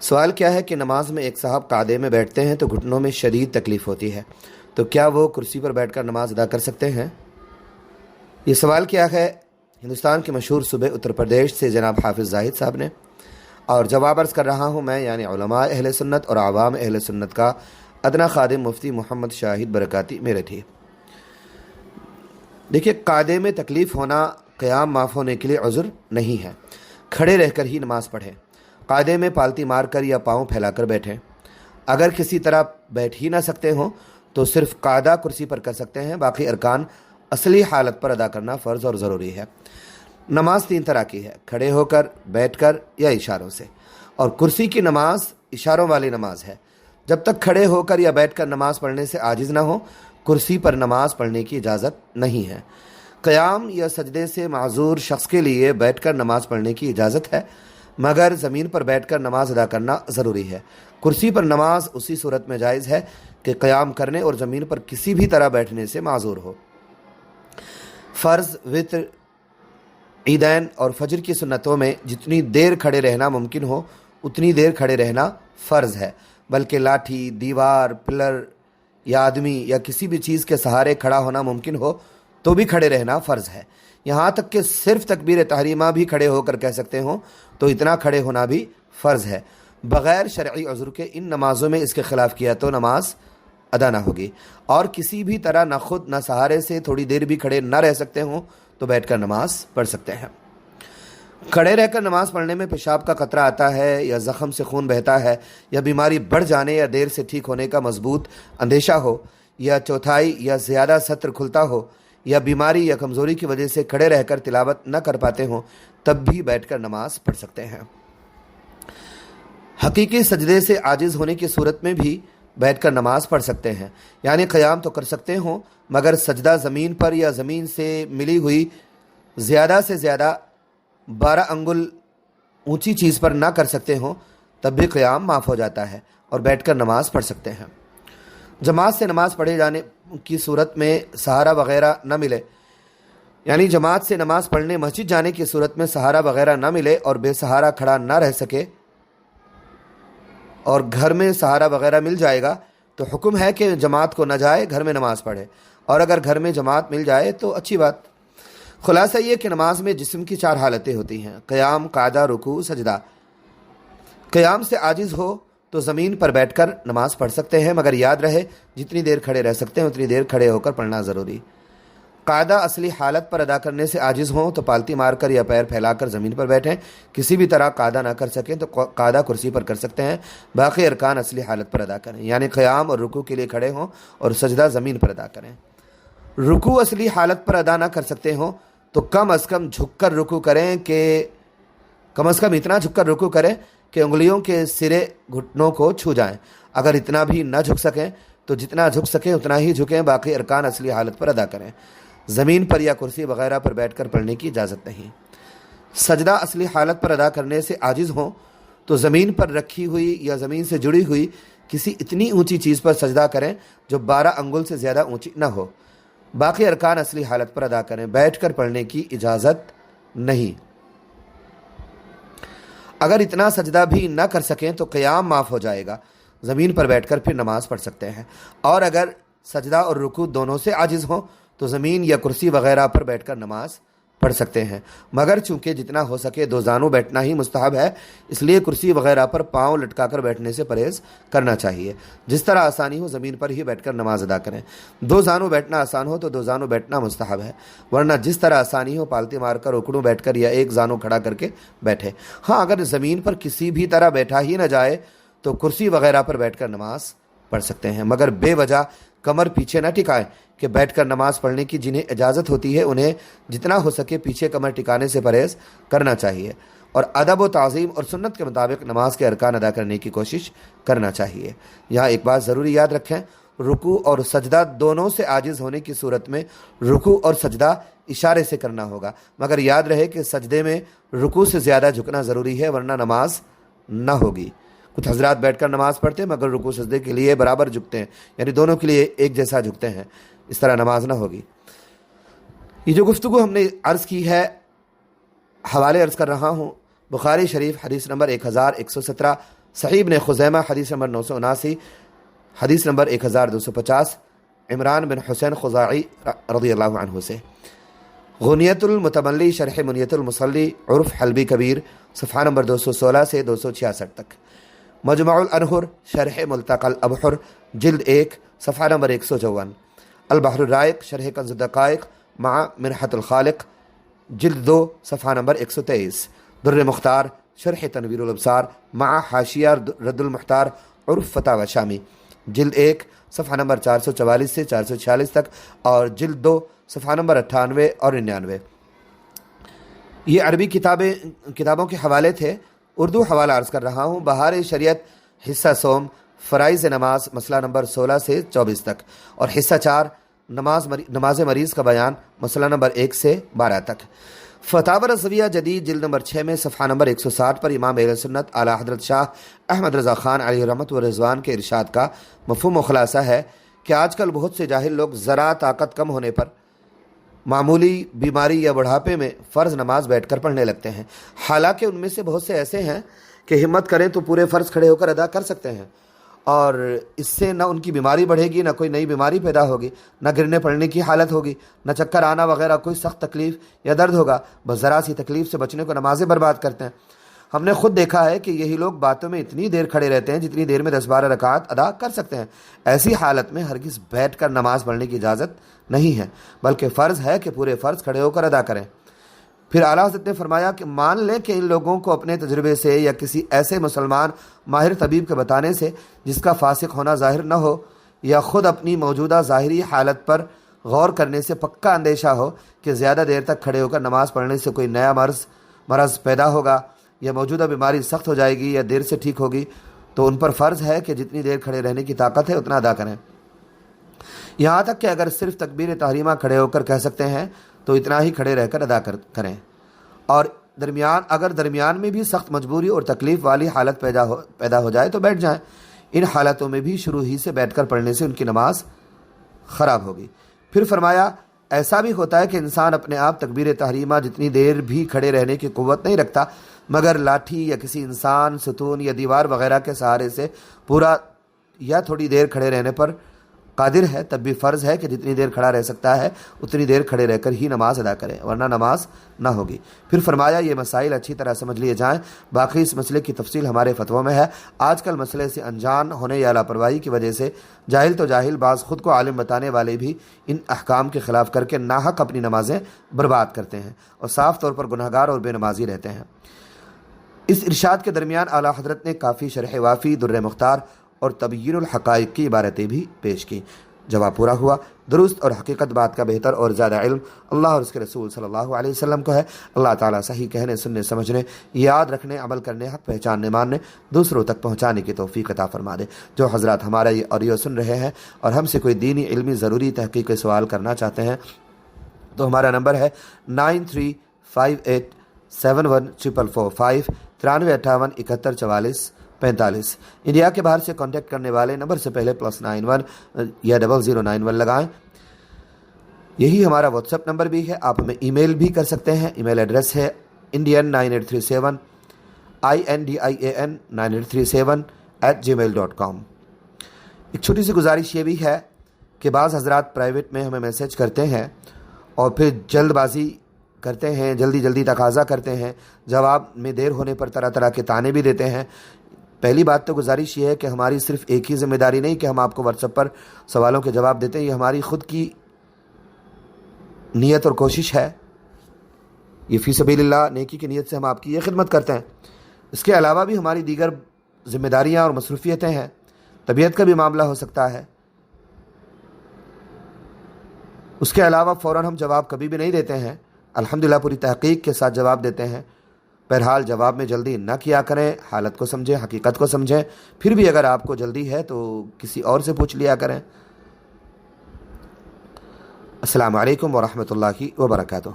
سوال کیا ہے کہ نماز میں ایک صاحب قاعدے میں بیٹھتے ہیں تو گھٹنوں میں شدید تکلیف ہوتی ہے، تو کیا وہ کرسی پر بیٹھ کر نماز ادا کر سکتے ہیں؟ یہ سوال کیا ہے ہندوستان کے مشہور صوبے اتر پردیش سے جناب حافظ زاہد صاحب نے، اور جواب عرض کر رہا ہوں میں، یعنی علماء اہل سنت اور عوام اہل سنت کا ادنا خادم مفتی محمد شاہد برکاتی میرے تھے۔ دیکھیے، قاعدے میں تکلیف ہونا قیام معاف ہونے کے لیے عذر نہیں ہے۔ کھڑے رہ کر ہی نماز پڑھیں، قاعدے میں پالتی مار کر یا پاؤں پھیلا کر بیٹھیں۔ اگر کسی طرح بیٹھ ہی نہ سکتے ہوں تو صرف قاعدہ کرسی پر کر سکتے ہیں، باقی ارکان اصلی حالت پر ادا کرنا فرض اور ضروری ہے۔ نماز 3 طرح کی ہے: کھڑے ہو کر، بیٹھ کر یا اشاروں سے، اور کرسی کی نماز اشاروں والی نماز ہے۔ جب تک کھڑے ہو کر یا بیٹھ کر نماز پڑھنے سے عاجز نہ ہو، کرسی پر نماز پڑھنے کی اجازت نہیں ہے۔ قیام یا سجدے سے معذور شخص کے لیے بیٹھ کر نماز پڑھنے کی اجازت ہے، مگر زمین پر بیٹھ کر نماز ادا کرنا ضروری ہے۔ کرسی پر نماز اسی صورت میں جائز ہے کہ قیام کرنے اور زمین پر کسی بھی طرح بیٹھنے سے معذور ہو۔ فرض، وتر، عیدین اور فجر کی سنتوں میں جتنی دیر کھڑے رہنا ممکن ہو اتنی دیر کھڑے رہنا فرض ہے، بلکہ لاٹھی، دیوار، پلر یا آدمی یا کسی بھی چیز کے سہارے کھڑا ہونا ممکن ہو تو بھی کھڑے رہنا فرض ہے۔ یہاں تک کہ صرف تکبیر تحریمہ بھی کھڑے ہو کر کہہ سکتے ہوں تو اتنا کھڑے ہونا بھی فرض ہے۔ بغیر شرعی عذر کے ان نمازوں میں اس کے خلاف کیا تو نماز ادا نہ ہوگی، اور کسی بھی طرح نہ خود نہ سہارے سے تھوڑی دیر بھی کھڑے نہ رہ سکتے ہوں تو بیٹھ کر نماز پڑھ سکتے ہیں۔ کھڑے رہ کر نماز پڑھنے میں پیشاب کا قطرہ آتا ہے، یا زخم سے خون بہتا ہے، یا بیماری بڑھ جانے یا دیر سے ٹھیک ہونے کا مضبوط اندیشہ ہو، یا چوتھائی یا زیادہ سطر کھلتا ہو، یا بیماری یا کمزوری کی وجہ سے کھڑے رہ کر تلاوت نہ کر پاتے ہوں، تب بھی بیٹھ کر نماز پڑھ سکتے ہیں۔ حقیقی سجدے سے عاجز ہونے کی صورت میں بھی بیٹھ کر نماز پڑھ سکتے ہیں، یعنی قیام تو کر سکتے ہوں مگر سجدہ زمین پر یا زمین سے ملی ہوئی زیادہ سے زیادہ 12 انگل اونچی چیز پر نہ کر سکتے ہوں، تب بھی قیام معاف ہو جاتا ہے اور بیٹھ کر نماز پڑھ سکتے ہیں۔ جماعت سے نماز پڑھے جانے کی صورت میں سہارا وغیرہ نہ ملے، یعنی جماعت سے نماز پڑھنے مسجد جانے کی صورت میں سہارا وغیرہ نہ ملے اور بے سہارا کھڑا نہ رہ سکے اور گھر میں سہارا وغیرہ مل جائے گا تو حکم ہے کہ جماعت کو نہ جائے، گھر میں نماز پڑھے، اور اگر گھر میں جماعت مل جائے تو اچھی بات۔ خلاصہ یہ کہ نماز میں جسم کی 4 حالتیں ہوتی ہیں: قیام، قعدہ، رکوع، سجدہ۔ قیام سے عاجز ہو تو زمین پر بیٹھ کر نماز پڑھ سکتے ہیں، مگر یاد رہے جتنی دیر کھڑے رہ سکتے ہیں اتنی دیر کھڑے ہو کر پڑھنا ضروری۔ قاعدہ اصلی حالت پر ادا کرنے سے عاجز ہوں تو پالتی مار کر یا پیر پھیلا کر زمین پر بیٹھیں۔ کسی بھی طرح قاعدہ نہ کر سکیں تو قاعدہ کرسی پر کر سکتے ہیں، باقی ارکان اصلی حالت پر ادا کریں، یعنی قیام اور رکوع کے لیے کھڑے ہوں اور سجدہ زمین پر ادا کریں۔ رکوع اصلی حالت پر ادا نہ کر سکتے ہوں تو کم از کم جھک کر رکوع کریں، اتنا جھک کر رکوع کریں کہ انگلیوں کے سرے گھٹنوں کو چھو جائیں۔ اگر اتنا بھی نہ جھک سکیں تو جتنا جھک سکیں اتنا ہی جھکیں، باقی ارکان اصلی حالت پر ادا کریں۔ زمین پر یا کرسی وغیرہ پر بیٹھ کر پڑھنے کی اجازت نہیں۔ سجدہ اصلی حالت پر ادا کرنے سے عاجز ہوں تو زمین پر رکھی ہوئی یا زمین سے جڑی ہوئی کسی اتنی اونچی چیز پر سجدہ کریں جو 12 انگل سے زیادہ اونچی نہ ہو، باقی ارکان اصلی حالت پر ادا کریں، بیٹھ کر پڑھنے کی اجازت نہیں۔ اگر اتنا سجدہ بھی نہ کر سکیں تو قیام معاف ہو جائے گا، زمین پر بیٹھ کر پھر نماز پڑھ سکتے ہیں، اور اگر سجدہ اور رکوع دونوں سے عاجز ہوں تو زمین یا کرسی وغیرہ پر بیٹھ کر نماز پڑھ سکتے ہیں، مگر چونکہ جتنا ہو سکے 2 زانوں بیٹھنا ہی مستحب ہے، اس لیے کرسی وغیرہ پر پاؤں لٹکا کر بیٹھنے سے پرہیز کرنا چاہیے۔ جس طرح آسانی ہو زمین پر ہی بیٹھ کر نماز ادا کریں۔ 2 زانوں بیٹھنا آسان ہو تو 2 زانوں بیٹھنا مستحب ہے، ورنہ جس طرح آسانی ہو پالتی مار کر اکڑوں بیٹھ کر یا 1 زانوں کھڑا کر کے بیٹھے۔ ہاں، اگر زمین پر کسی بھی طرح بیٹھا ہی نہ جائے تو کرسی وغیرہ پر بیٹھ کر نماز پڑھ سکتے ہیں، مگر بے وجہ کمر پیچھے نہ ٹکائیں کہ بیٹھ کر نماز پڑھنے کی جنہیں اجازت ہوتی ہے انہیں جتنا ہو سکے پیچھے کمر ٹکانے سے پرہیز کرنا چاہیے، اور ادب و تعظیم اور سنت کے مطابق نماز کے ارکان ادا کرنے کی کوشش کرنا چاہیے۔ یہاں ایک بات ضروری یاد رکھیں، رکوع اور سجدہ دونوں سے عاجز ہونے کی صورت میں رکوع اور سجدہ اشارے سے کرنا ہوگا، مگر یاد رہے کہ سجدے میں رکوع سے زیادہ جھکنا ضروری ہے، ورنہ نماز نہ ہوگی۔ کچھ حضرات بیٹھ کر نماز پڑھتے ہیں مگر رکوع سجدے کے لیے برابر جھکتے ہیں، یعنی دونوں کے لیے ایک جیسا جھکتے ہیں، اس طرح نماز نہ ہوگی۔ یہ جو گفتگو ہم نے عرض کی ہے، حوالے عرض کر رہا ہوں، بخاری شریف حدیث نمبر 1117، صحیح ابن خزیمہ حدیث نمبر 979، حدیث نمبر 1250 عمران بن حسین خزاعی رضی اللہ عنہ سے۔ غنیت المتملی شرح منیت المصلی عرف حلبی کبیر صفحہ نمبر 216 سے 266 تک۔ مجمع الانہر شرح ملتقى الابحر جلد 1 صفحہ نمبر 154۔ البحر الرائق شرح کنز الدقائق مع منحت الخالق جلد 2 صفحہ نمبر 123۔ در مختار شرح تنویر الابصار مع حاشیہ رد المحتار عرف فتاوی شامی جلد 1 صفحہ نمبر 444 سے 446 تک اور جلد 2 صفحہ نمبر 98 اور 99۔ یہ عربی کتابوں کے حوالے تھے۔ اردو حوالہ عرض کر رہا ہوں۔ بہار شریعت حصہ سوم فرائض نماز مسئلہ نمبر 16 سے 24 تک، اور حصہ 4 نماز مریض کا بیان مسئلہ نمبر 1 سے 12 تک۔ فتاوی رضویہ جدید جلد نمبر 6 میں صفحہ نمبر 160 پر امام اہل سنت اعلیٰ حضرت شاہ احمد رضا خان علیہ رحمت و رضوان کے ارشاد کا مفہوم و خلاصہ ہے کہ آج کل بہت سے جاہل لوگ ذرا طاقت کم ہونے پر معمولی بیماری یا بڑھاپے میں فرض نماز بیٹھ کر پڑھنے لگتے ہیں، حالانکہ ان میں سے بہت سے ایسے ہیں کہ ہمت کریں تو پورے فرض کھڑے ہو کر ادا کر سکتے ہیں، اور اس سے نہ ان کی بیماری بڑھے گی، نہ کوئی نئی بیماری پیدا ہوگی، نہ گرنے پڑنے کی حالت ہوگی، نہ چکر آنا وغیرہ کوئی سخت تکلیف یا درد ہوگا، بس ذرا سی تکلیف سے بچنے کو نمازیں برباد کرتے ہیں۔ ہم نے خود دیکھا ہے کہ یہی لوگ باتوں میں اتنی دیر کھڑے رہتے ہیں جتنی دیر میں 10-12 رکعات ادا کر سکتے ہیں۔ ایسی حالت میں ہرگز بیٹھ کر نماز پڑھنے کی اجازت نہیں ہے، بلکہ فرض ہے کہ پورے فرض کھڑے ہو کر ادا کریں۔ پھر اعلیٰ حضرت نے فرمایا کہ مان لیں کہ ان لوگوں کو اپنے تجربے سے یا کسی ایسے مسلمان ماہر طبیب کے بتانے سے جس کا فاسق ہونا ظاہر نہ ہو، یا خود اپنی موجودہ ظاہری حالت پر غور کرنے سے پکا اندیشہ ہو کہ زیادہ دیر تک کھڑے ہو کر نماز پڑھنے سے کوئی نیا مرض پیدا ہوگا یا موجودہ بیماری سخت ہو جائے گی یا دیر سے ٹھیک ہوگی، تو ان پر فرض ہے کہ جتنی دیر کھڑے رہنے کی طاقت ہے اتنا ادا کریں۔ یہاں تک کہ اگر صرف تکبیر تحریمہ کھڑے ہو کر کہہ سکتے ہیں تو اتنا ہی کھڑے رہ کر ادا کریں، اور اگر درمیان میں بھی سخت مجبوری اور تکلیف والی حالت پیدا ہو جائے تو بیٹھ جائیں۔ ان حالتوں میں بھی شروع ہی سے بیٹھ کر پڑھنے سے ان کی نماز خراب ہوگی۔ پھر فرمایا ایسا بھی ہوتا ہے کہ انسان اپنے آپ تکبیر تحریمہ جتنی دیر بھی کھڑے رہنے کی قوت نہیں رکھتا، مگر لاٹھی یا کسی انسان، ستون یا دیوار وغیرہ کے سہارے سے پورا یا تھوڑی دیر کھڑے رہنے پر قادر ہے، تب بھی فرض ہے کہ جتنی دیر کھڑا رہ سکتا ہے اتنی دیر کھڑے رہ کر ہی نماز ادا کرے، ورنہ نماز نہ ہوگی۔ پھر فرمایا یہ مسائل اچھی طرح سمجھ لیے جائیں، باقی اس مسئلے کی تفصیل ہمارے فتووں میں ہے۔ آج کل مسئلے سے انجان ہونے یا لاپرواہی کی وجہ سے جاہل تو جاہل، بعض خود کو عالم بتانے والے بھی ان احکام کے خلاف کر کے ناحق اپنی نمازیں برباد کرتے ہیں اور صاف طور پر گنہگار اور بے نمازی رہتے ہیں۔ اس ارشاد کے درمیان اعلیٰ حضرت نے کافی شرح وافی، در مختار اور تبیین الحقائق کی عبارتیں بھی پیش کی۔ جواب پورا ہوا۔ درست اور حقیقت بات کا بہتر اور زیادہ علم اللہ اور اس کے رسول صلی اللہ علیہ وسلم کو ہے۔ اللہ تعالیٰ صحیح کہنے، سننے، سمجھنے، یاد رکھنے، عمل کرنے، حق پہچاننے، ماننے، دوسروں تک پہنچانے کی توفیق عطا فرما دے۔ جو حضرات ہمارا یہ آڈیو سن رہے ہیں اور ہم سے کوئی دینی، علمی، ضروری تحقیق کے سوال کرنا چاہتے ہیں تو ہمارا نمبر ہے 9358714445 9358714445۔ انڈیا کے باہر سے کانٹیکٹ کرنے والے نمبر سے پہلے +91 یا 0091 لگائیں۔ یہی ہمارا واٹس ایپ نمبر بھی ہے۔ آپ ہمیں ای میل بھی کر سکتے ہیں۔ ای میل ایڈریس ہے indian9837 indian9837@gmail.com۔ ایک چھوٹی سی گزارش یہ بھی ہے کہ بعض حضرات پرائیویٹ میں ہمیں میسج کرتے ہیں اور پھر جلد بازی کرتے ہیں، جلدی تقاضا کرتے ہیں، جواب میں دیر ہونے پر طرح طرح کے طعنے بھی دیتے ہیں۔ پہلی بات تو گزارش یہ ہے کہ ہماری صرف ایک ہی ذمہ داری نہیں کہ ہم آپ کو واٹس ایپ پر سوالوں کے جواب دیتے ہیں، یہ ہماری خود کی نیت اور کوشش ہے۔ یہ فی سبیل اللہ نیکی کی نیت سے ہم آپ کی یہ خدمت کرتے ہیں۔ اس کے علاوہ بھی ہماری دیگر ذمہ داریاں اور مصروفیتیں ہیں، طبیعت کا بھی معاملہ ہو سکتا ہے، اس کے علاوہ فوراً ہم جواب کبھی بھی نہیں دیتے ہیں، الحمدللہ پوری تحقیق کے ساتھ جواب دیتے ہیں۔ بہرحال جواب میں جلدی نہ کیا کریں، حالت کو سمجھیں، حقیقت کو سمجھیں، پھر بھی اگر آپ کو جلدی ہے تو کسی اور سے پوچھ لیا کریں۔ السلام علیکم ورحمۃ اللہ وبرکاتہ۔